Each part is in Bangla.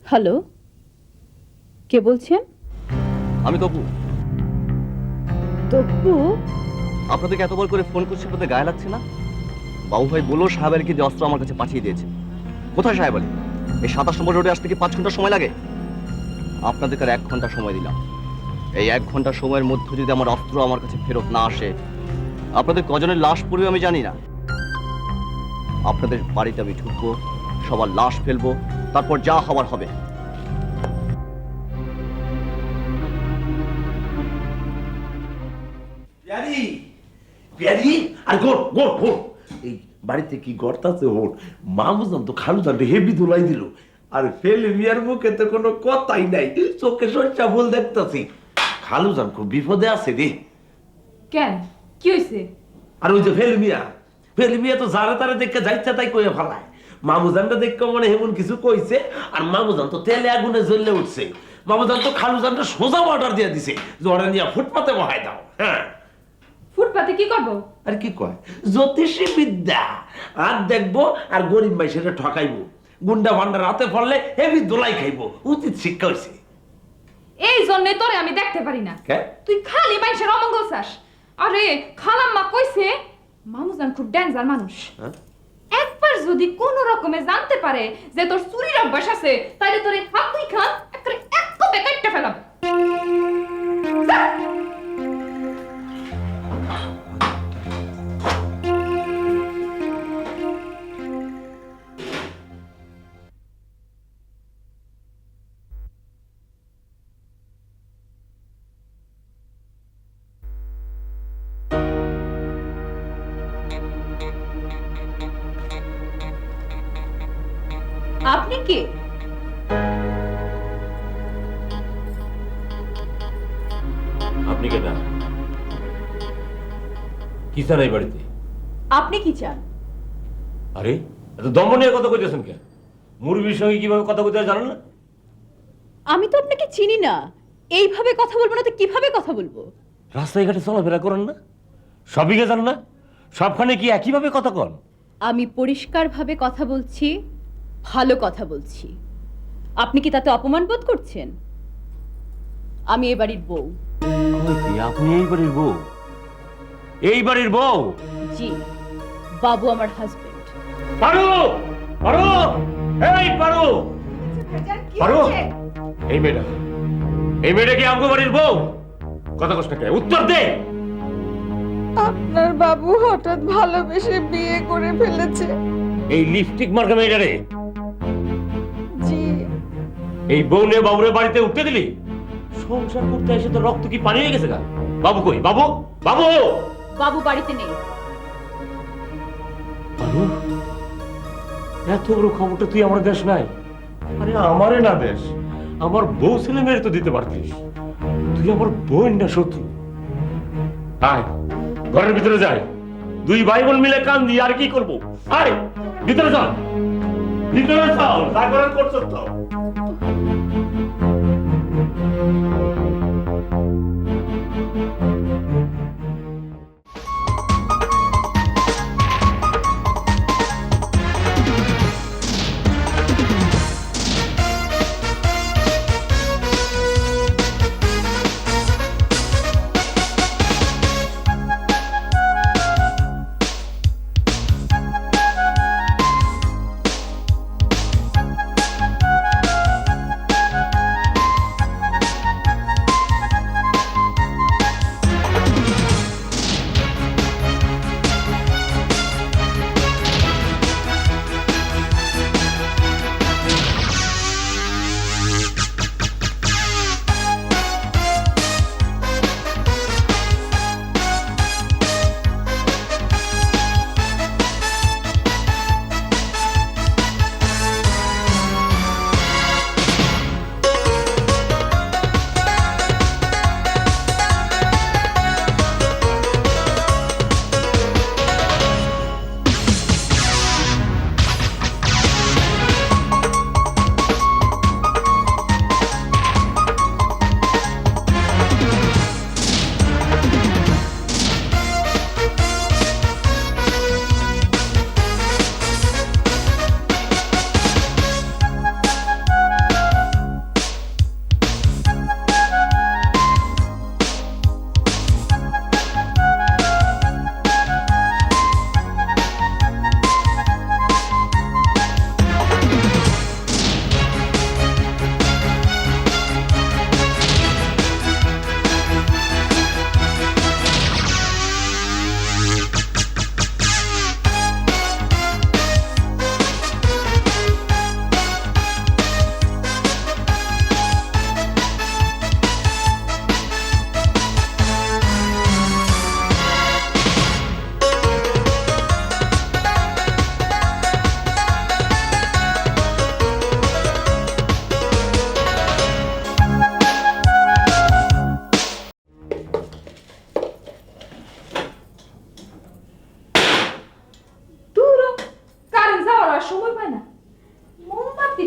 হ্যালো, কে বলছেন? আমি তপু। তপু? আপনাদেরকে এতবার করে ফোন করছি, আপনাদের গায়ে লাগছে না? বাবু ভাই বললো সাহেব আলীকে যে অস্ত্র আমার কাছে পাঠিয়ে দিয়েছে। কোথায় সাহেব আলী? এই 27 নম্বর রোডে আসতে কি 5 ঘন্টা সময় লাগে? আপনাদেরকে আর 1 ঘন্টা সময় দিলাম। এই 1 ঘন্টা সময়ের মধ্যে যদি আমার অস্ত্র আমার কাছে ফেরত না আসে, আপনাদের কজনের লাশ পড়বে আমি জানি না। আপনাদের বাড়িতে আমি ঢুকবো, সবার লাশ ফেলবো, তারপর যা হওয়ার হবে। প্যারি প্যারি আর গোট গোট গোট এই বাড়িতে কি গড়তাছে ওর মামুজান তো খালুজান হেভি ধুলাই দিল। আর ফেলে মিয়ার মুখে তো কোনো কথাই নাই, চোখে সচ্চা ফুল দেখতাছি। খালুজান খুব বিপদে আছে রে। কেন কি হয়েছে? আর ওই যে ফেলে মিয়া তো যারা তারা দেখে যাইছে তাই কয়ে ফেলায়। মামুজানটা দেখে মনে এমন কিছু কইছে, আর মামুজান তো তেলে আগুনে জ্বললে উঠছে। মামুজান তো খালুজানটা সোজা অর্ডার দিয়ে দিছে যে ওরা নিয়ে ফুটপাতে বহাই দাও। হ্যাঁ, ফুটপাতে কি করব? আর কি কয় জ্যোতিষী বিদ্যা। আর দেখবো আর গরিব ভাই সেটা ঠকাইবো, গুন্ডা ভান্ডা রাতে পড়লে হেভি দোলাই খাইবো। উচিত শিক্ষা হয়েছে। এই জন্য তোরে আমি দেখতে পারি না। কে? তুই খালি মানুষের অমঙ্গল চাস। আরে খালাম্মা কইছে মামুজান খুব ডেঞ্জার মানুষ। হ্যাঁ? একবার যদি কোন রকমে জানতে পারে যে তোর চুরির অভ্যাস আছে, তাহলে তোরে হাত দুই খান একবারে এক কোপে কাটতে ফেলাম। যা। আপনি কে? আপনি কে? না কি চান এই বাড়িতে? আপনি কি চান? আরে এত দম্ভ নিয়ে কথা কইতেছেন কেন? মুরগির সঙ্গে কিভাবে কথা কইতে হয় জানেন না? আমি তো আপনাকে চিনি না। এইভাবে কথা বলবো না তো কিভাবে কথা বলবো? রাস্তায় ঘাটে চলাফেরা করেন না? সবইকে জান না? সবখানে কি একইভাবে কথা কন? আমি পরিষ্কারভাবে কথা বলছি, ভালো কথা বলছি। আপনি কি তাতে অপমান বোধ করছেন? আমি এ বাড়ির বউ। কই কি আপনি এই বাড়ির বউ? এই বাড়ির বউ? জি, বাবু আমার হাজবেন্ড। পারো পারো এই পারো পারো এই মেয়েটা কি আমগো বাড়ির বউ? কথা কষ্ট কে? উত্তর দে। আপনার বাবু হঠাৎ ভালোবেসে বিয়ে করে ফেলেছে। এই লিপস্টিক মার্কা মেয়েটা রে? জি। এই বউ নিয়ে বাবুরে বাড়িতে উঠতে দিলি? সংসার করতে এসে তো রক্ত কি পানি হয়ে গেছে গা? বাবু কই? বাবু বাবু বাবু বাড়িতে নেই। বাবু এত বড় খবরটা তুই আমার দেশ নাই? আরে আমারে না দেশ, আমার বউ ছেলে মেয়ের তো দিতে পারতিস। তুই আমার বোন না শত্রু। আয় ঘরের ভিতরে যাই, দুই ভাই বোন মিলে কান দিয়ে আর কি করবো? আয় ভিতরে চল, ভিতরে চল, যা করার করছো তো।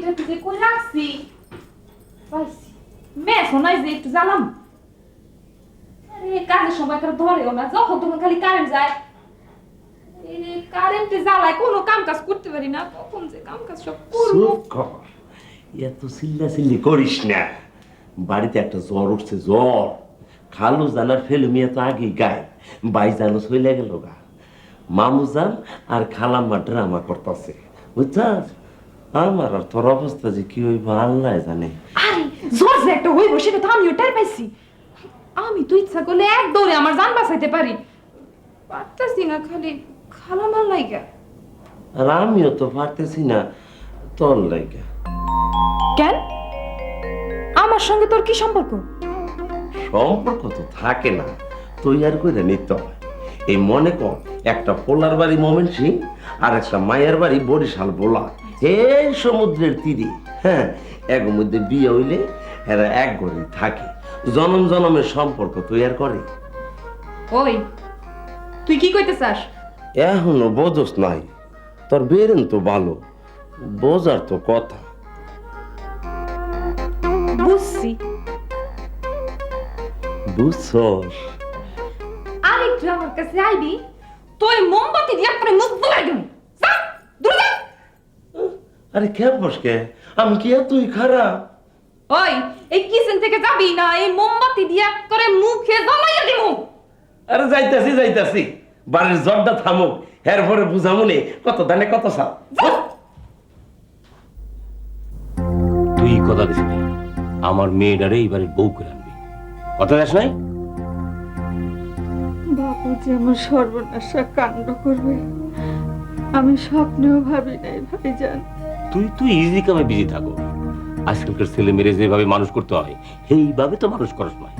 টাতি যে করে রাখছি পাইছি মেস নাই যে একটু জ্বালাম আরে কাজের সময় করে ধরেও না যখন তখন খালি কারেন্ট যায় এই কারেন্টে জ্বালায় কোনো কাম কাজ করতে পারি না কখন যে কাম কাজ সব করবো চুপ কর এত চিল্লাচিল্লি করিস না বাড়িতে একটা জ্বর উঠছে জ্বর খালু জানার ফেলু মিয়া তো আগেই গায় বাই জানো চলে গেল গা মামু জান আর খালাম্মা ড্রামা করতেছে বুঝছাস আমার আর তোর অবস্থা যে কি হইব আল্লাহ জানে আরে জোর যে একটা হইব সেটা তো আমিও টের পাইছি আমি তো ইচ্ছা করলে এক দৌড়ে আমার জান বাঁচাইতে পারি পারতাছি না খালি খালামার লাইগা আর আমিও তো পারতেছি না তোর লাইগা কেন আমার সঙ্গে তোর কি সম্পর্ক সম্পর্ক তো থাকে না তৈয়ার করে নিতে হয় এই মনে কর একটা পোলার বাড়ি মোমেন সিং আর একটা মায়ের বাড়ি বরিশাল বোলা এই সমুদ্রের তীরে হ্যাঁ এক মধ্যে বিয়ে হইলে এরা এক ঘরে থাকে জনম জনমের সম্পর্ক তৈয়ার করে ওই তুই কি কইতে চাস এখনো বোঝস নাই তোর বেরেন তো ভালো বোঝার তো কথা বুঝছি বুঝছস আরেকটু আমার কাছে আইবি তুই মোমবাতি দিয়ে করে মুখ ধুয়ে দিবি যা দূর যা আরে কে বসকে আমি কি তুই খারাপ ওই এই কিচেন থেকে যাবি না এই মোমবাতি দিয়া করে মুখে জ্বালাইয়া দিমু আরে যাইতাছি যাইতাছি বাড়ির জ্বরটা থামুক এর পরে বুঝামুনি কত দানে কত সাপ তুই কথা দিছিলি আমার মেয়েটারে এইবারে বউ করে আনবি কথা দেশ নাই বাবুজি আমার সর্বনাশা কাণ্ড করবে আমি স্বপ্নেও ভাবি নাই ভাইজান তুই তুই ইজি কামে বিজি থাকো আজকালকার ছেলে মেরে যেভাবে মানুষ করতে হয় সেইভাবে তো মানুষ করস নয়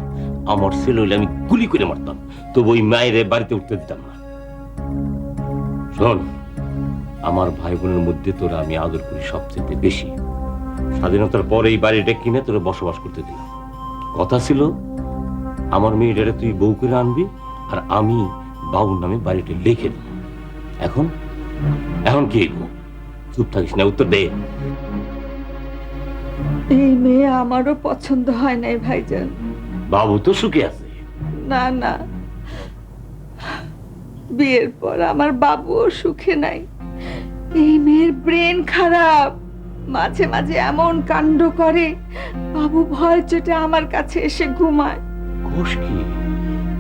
আমার ছেলে হইলে আমি গুলি করে মারতাম তবু ওই মায়ের বাড়িতে উঠতে দিতাম না শোন আমার ভাই বোনের মধ্যে তোরা আমি আদর করি সবচেয়ে বেশি স্বাধীনতার পরে এই বাড়িটা কিনে তোরা বসবাস করতে দিলাম কথা ছিল আমার মেয়েটারে তুই বউ করে আনবি আর আমি বাবুর নামে বাড়িটা লিখে দেব এখন এখন কি চুপ থাকিস না উত্তর দে এই মেয়ে আমারও পছন্দ হয় নাই ভাইজান বাবু তো সুখে আছে না না বিয়ের পর আমার বাবুও সুখে নাই এই মেয়ের ব্রেন খারাপ মাঝে মাঝে এমন কাণ্ড করে বাবু ভয় চোটে আমার কাছে এসে ঘুমায় ঘোষ কি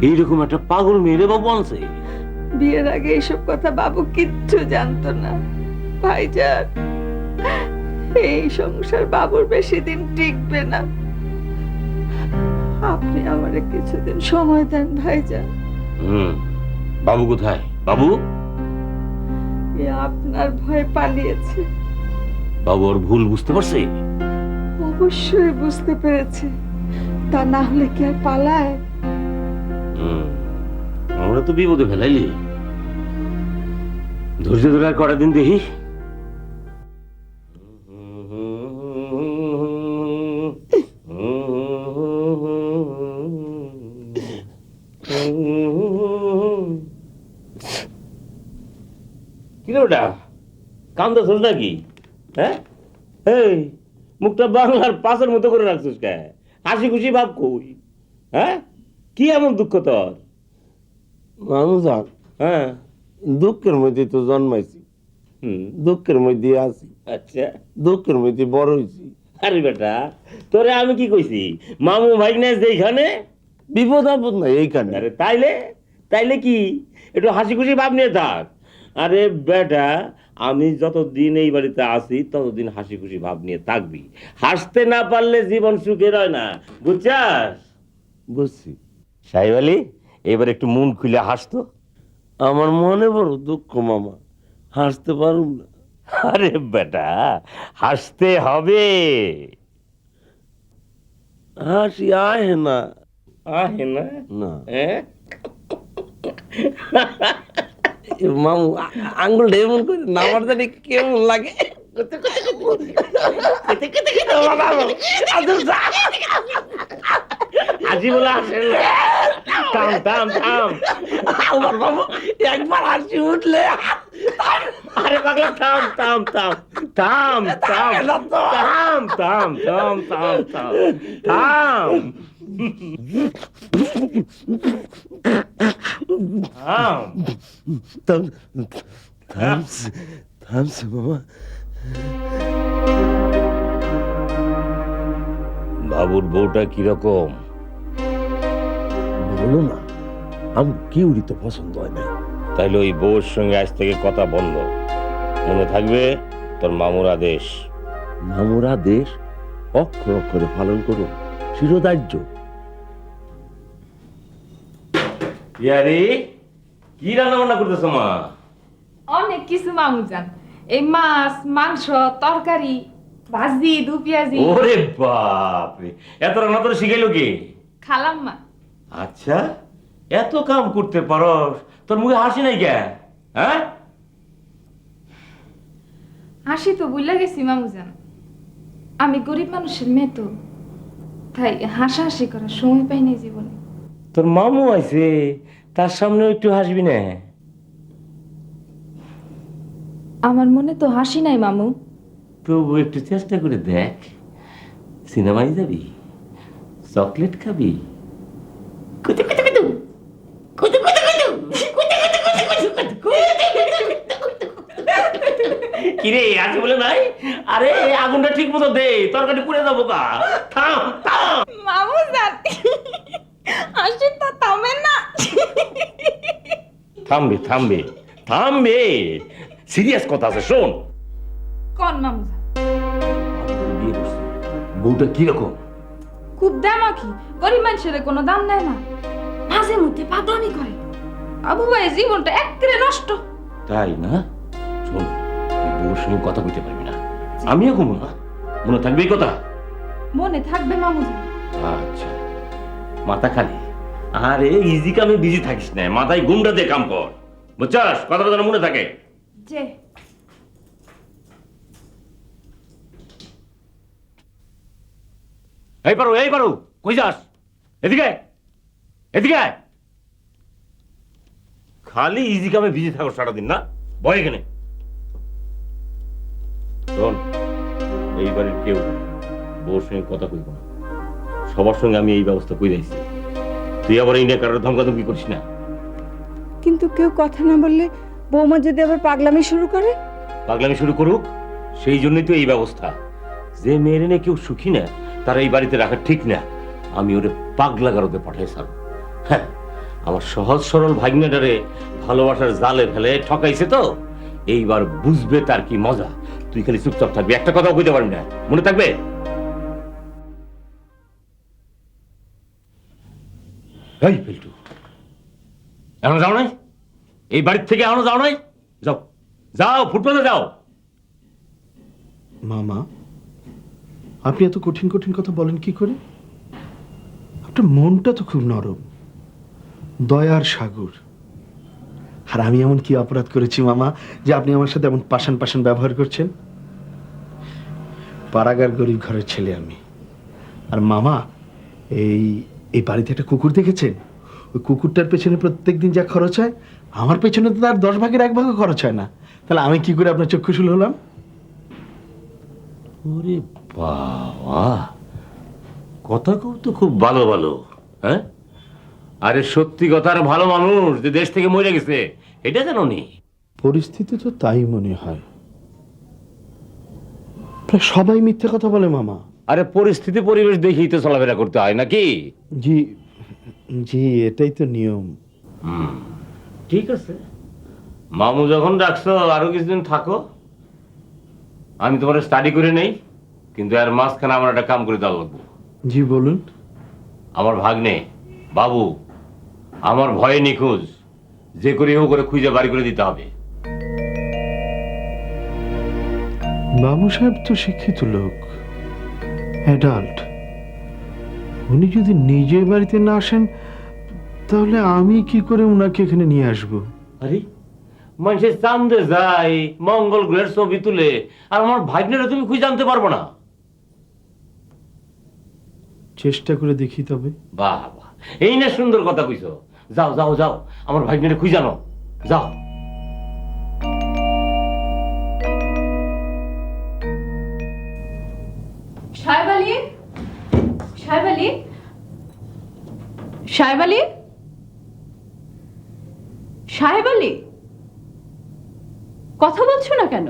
এইরকম একটা পাগল মেয়েরে বাবু আনছে বিয়ের আগে এইসব কথা বাবু কিচ্ছু জানতো না ভাইজান এই সংসার বাবুর বেশি দিন টিকবে না আপনি আমারে কিছুদিন সময় দেন ভাইজান বাবু কোথায় বাবু এ আপনার ভয়ে পালিয়েছে বাবু ওর ভুল বুঝতে পারছে অবশ্যই বুঝতে পেরেছে তা না হলে কি আর পালায় আমরা তো বিপদে ফেলাইলি ধৈর্য ধরে আর কটা দিন দেখি কি রে ওটা কান্দাছস নাকি হ্যাঁ এই মুখটা বাংলার পাশের মতো করে রাখছিস কে হাসি খুশি ভাব কই হ্যাঁ কি এমন দুঃখ তোর মানুষ হ্যাঁ দুঃখের মধ্যে তো জন্মাইছি দুঃখের মধ্যে আছি আচ্ছা দুঃখের মধ্যে বড় হয়েছি আরে বেটা তোরে আমি কি কইছি মামু ভাইগনে যেখানে বিপদ আপদ নাই এইখানে আরে তাইলে তাইলে কি একটু হাসি খুশি ভাব নিয়ে থাক আরে বেটা আমি যতদিন এই বাড়িতে আছি ততদিন হাসি খুশি ভাব নিয়ে থাকবি হাসতে না পারলে জীবন সুখের হয় না বুঝছাস বুঝছি সাহেব আলী এবার একটু মন খুলে হাসতো আমার মনে বড় দুঃখ মামা হাসতে পারুম না আরে বেটা হাসতে হবে হাসি আহে না আহে না না হ্যাঁ মামু আঙ্গুলটা এমন করে নামার জানি কেমন লাগে আজি বলে আসে থাম থাম থাম আমার বাবু একবার হাসি উঠলে আরে পাগলা থাম থাম থাম থাম থাম থাম থাম থাম থাম থাম থাম থাম থামস মামা। বাবুর বউটা কিরকম? বলো না, আমার কেউরই তো পছন্দ হয় না। তাইলে ওই বউর সঙ্গে আজ থেকে কথা বন্ধ। মনে থাকবে তোর মামুর আদেশ। মামুর আদেশ অক্ষর অক্ষরে পালন করুন, শিরোধার্য। ইয়ারে কি রান্না বান্না করতেছো মা? অনেক কিছু মামু জান, এই মাছ মাংস তরকারি ভাজি দু পেঁয়াজি। ওরে বাপ রে, এত রান্না তোর শিখাইলো কে? খালাম মা। আচ্ছা, এত কাম করতে পারস, তোর মুখে হাসি নাই কে? হ্যাঁ, হাসি তো বুঝলা গেছি মামু জান, আমি গরিব মানুষের মেয়ে তো, তাই হাসাহাসি করার সময় পাইনি জীবনে। তোর মামু আছে, তার সামনে একটু হাসবি না? আমার মনে তো হাসি নাই মামু। তবু একটু চেষ্টা করে দেখ। সিনেমায় যাবি, চকলেট খাবি, কুতু কুতু কুতু, কুতু কুতু কুতু, কুতু কুতু কুতু কুতু কুতু। কিরে আছে বলে নাই? আরে আগুনটা ঠিক মতো দে, তরকারি পুড়ে যাবো কা। থাম থাম মামু জান, হাসি তো থামে না। থামবে থামবে থামবে, সিরিয়াস কথা আছে, শোন। কোন মামু জান? বিয়ে করছে, বউটা কিরকম? খুব দামাকি, গরিব মানুষের কোনো দাম নেয় না, মাঝে মধ্যে পাগলামি করে। আবু ভাই জীবনটা একেবারে নষ্ট। তাই না? শোন, তুই বউর সঙ্গে কথা কইতে পারবি না, আমিও ঘুমো না। মনে থাকবে এই কথা? মনে থাকবে মামু জান। আচ্ছা, মাথা খালি। আরে ইজি কামে বিজি থাকিস না, মাথায় গুমটা দিয়ে কাম কর, বুঝছাস? কথাটা যেন মনে থাকে। যে এই পারো, কই যাস? এদিকে এদিকে আয়। খালি ইজি কামে বিজি থাকো সারাদিন, না? বয় এখানে। শোন, এই বাড়ির কেউ বউর সঙ্গে কথা কইব না, সবার সঙ্গে আমি এই ব্যবস্থা করে দিয়েছি। তুই আবার এই নিয়ে কারোর ধমকাধমকি করিস না। কিন্তু কেউ কথা না বললে বৌমা যদি আবার পাগলামি শুরু করে? পাগলামি শুরু করুক, সেই জন্যই তো এই ব্যবস্থা। যে মেয়ের নিয়ে কেউ সুখী না, তারা এই বাড়িতে রাখা ঠিক না। আমি ওরে পাগলা গারদে পাঠাই সার। হ্যাঁ, আমার সহজ সরল ভাগ্নেটারে ভালোবাসার জালে ফেলে ঠকাইছে তো, এইবার বুঝবে তার কি মজা। তুই খালি চুপচাপ থাকবি, একটা কথাও কইতে পারবি না, মনে থাকবে? এই পেল্টু, এখনো যাও নাই? এই বাড়ির থেকে এখনো যাও নাই? যাও যাও, ফুটপাতে যাও। মামা, আপনি এত কঠিন কঠিন কথা বলেন কি করে? আপনার মনটা তো খুব নরম, দয়ার সাগর। আর আমি এমন কি অপরাধ করেছি মামা যে আপনি আমার সাথে এমন পাষাণ পাষাণ ব্যবহার করছেন? পাড়াগার গরিব ঘরের ছেলে আমি। আর মামা, এই এই বাড়িতে একটা কুকুর দেখেছেন? ওই কুকুরটার পেছনে প্রত্যেকদিন যা খরচ হয়, আমার পেছনে তো তার 10 ভাগের 1 ভাগও খরচ হয় না। তাহলে আমি কি করে আপনার চক্ষুশূল হলাম? ওরে বাবা, কথা তো খুব ভালো ভালো। হ্যাঁ, আরে সত্যি কথা, আর ভালো মানুষ যে দেশ থেকে মরে গেছে এটা জানো নি? পরিস্থিতি তো তাই মনে হয়। প্রায় সবাই মিথ্যে কথা বলে মামা। আরে পরিস্থিতি পরিবেশ দেখেই তো চলাফেরা করতে হয় নাকি? জি জি, এটাই তো নিয়ম। ঠিক আছে, মামু যখন ডাকছো আরো কিছুদিন থাকো, আমি তোমার স্টাডি করে নেই। কিন্তু আর মাঝখানে আমার একটা কাম করে দেওয়া লাগবে। জি বলুন। আমার ভাগ্নে বাবু আমার ভয়ে নিখোঁজ, যে করে হোক করে খুঁজে বাড়ি করে দিতে হবে। বাবু সাহেব তো শিক্ষিত লোক, অ্যাডাল্ট। উনি যদি নিজে বাড়িতে না আসেন, তাহলে আমি কি করে উনাকে এখানে নিয়ে আসব? আরে মানুষের চান্দে যায়, মঙ্গল গ্রহের ছবি তুলে, আর আমার ভাগ্নেরা তুমি খুঁজে আনতে পারবো না? চেষ্টা করে দেখি তবে। বাহ বাহ, এই না সুন্দর কথা কইছো। যাও যাও যাও, আমার ভাগ্নেরা খুঁজে আনো, যাও। আলী, সাহেব আলী, সাহেব আলী, কথা বলছো না কেন?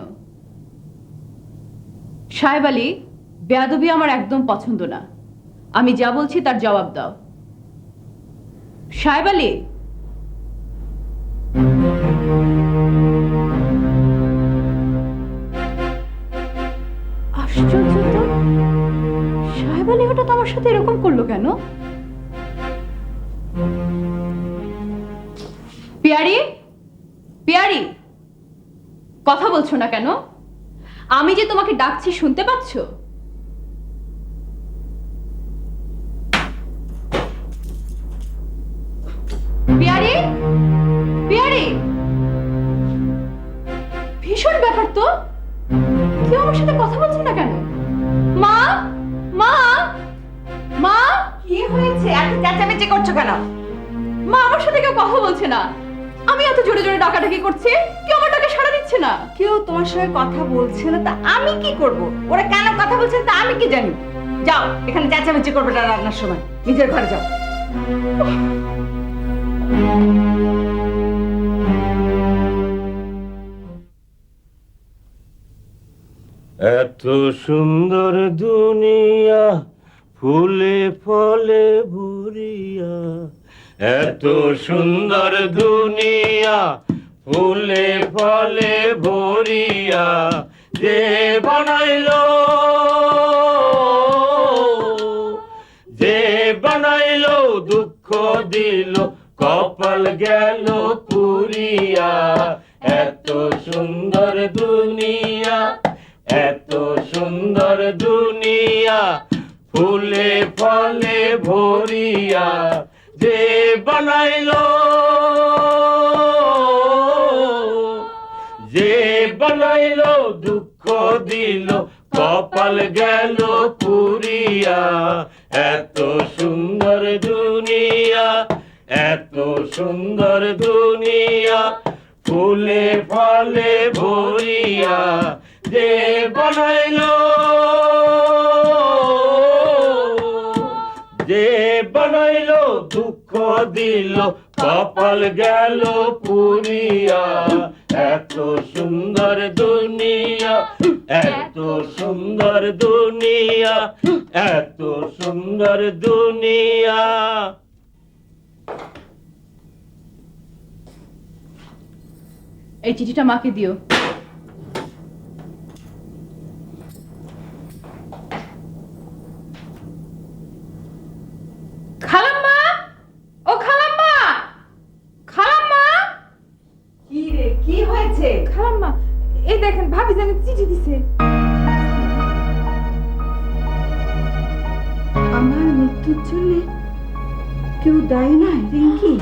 সাহেব আলী, বেয়াদবি আমার একদম পছন্দ না। আমি যা বলছি তার জবাব দাও। সাহেব আলী, আশ্চর্য তো, সাহেব আলী হঠাৎ আমার সাথে এরকম করলো কেন? পিয়ারি, পিয়ারি, কথা বলছো না কেন? আমি যে তোমাকে ডাকছি শুনতে পাচ্ছ? পিয়ারি, পিয়ারি, ভীষণ ব্যাপার তো, কেউ আমার সাথে কথা বলছে না কেন? মা, মা, মা, কি হয়েছে? এত চেঁচামেচি করছো কেন? মা, আমার সাথে কেউ কথা বলছে না। আমি এত জোরে জোরে ডাকাডাকি করছি, কেউ আমার ডাকে সাড়া দিচ্ছে না। কেউ তোমার সঙ্গে কথা বলছে না, তা আমি কি করব? ওরা কেন কথা বলছে তা আমি কি জানি? যাও, এখানে চেঁচামেচি করবে না রান্নার সময়, নিজের ঘরে যাও। এত সুন্দর দুনিয়া, ফুলে ফলে ভরিয়া। এত সুন্দর দুনিয়া, ফুলে ফলে ভরিয়া। যে বানাইলো, যে বানাইলো দুঃখ দিল, কপাল গেল পুরিয়া। এত সুন্দর দুনিয়া, এত সুন্দর দুনিয়া, ফুলে ফলে ভরিয়া। যে বানাইলো, যে বানাইলো দুঃখ দিল, কপাল গেল পুরিয়া। এত সুন্দর দুনিয়া, এত সুন্দর দুনিয়া, ফুলে ফলে ভরিয়া। যে বানাইলো, যে বানাইলো দুঃখ দিল, কপাল গেল পুরিয়া। এত সুন্দর দুনিয়া, এত সুন্দর দুনিয়া, এত সুন্দর দুনিয়া। এই চিঠিটা মাকে দিও। খালাম্মা, ও খালাম্মা, খালাম্মা, কি রে, কি হয়েছে? খালাম্মা, এই দেখেন ভাবি জানি চিঠি দিছে। আমার মৃত্যুর জন্য কেউ দায়ী নয় রিঙ্কি।